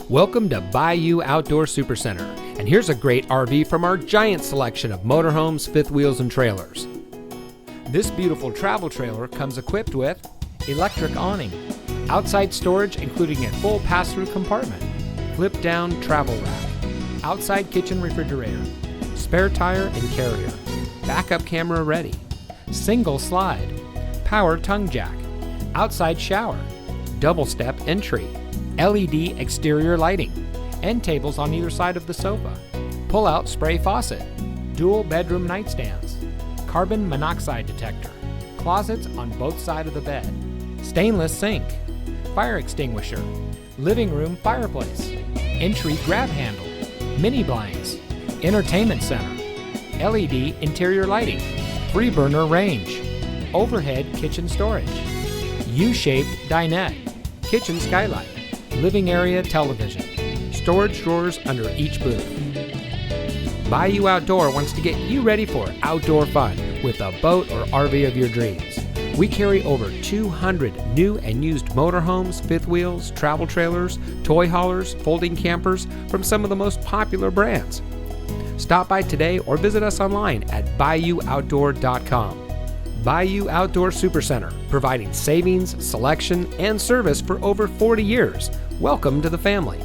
Welcome to Bayou Outdoor Supercenter, and here's a great RV from our giant selection of motorhomes, fifth wheels, and trailers. This beautiful travel trailer comes equipped with electric awning, outside storage including a full pass-through compartment, flip-down travel rack, outside kitchen refrigerator, spare tire and carrier, backup camera ready, single slide, power tongue jack, outside shower, double step entry, LED exterior lighting, end tables on either side of the sofa, pull-out spray faucet, dual bedroom nightstands, carbon monoxide detector, closets on both sides of the bed, stainless sink, fire extinguisher, living room fireplace, entry grab handle, mini blinds, entertainment center, LED interior lighting, free burner range, overhead kitchen storage, U-shaped dinette, kitchen skylight, living area television, storage drawers under each booth. Bayou Outdoor wants to get you ready for outdoor fun with a boat or RV of your dreams. We carry over 200 new and used motorhomes, fifth wheels, travel trailers, toy haulers, folding campers from some of the most popular brands. Stop by today or visit us online at BayouOutdoor.com. Bayou Outdoor Supercenter, providing savings, selection, and service for over 40 years. Welcome to the family.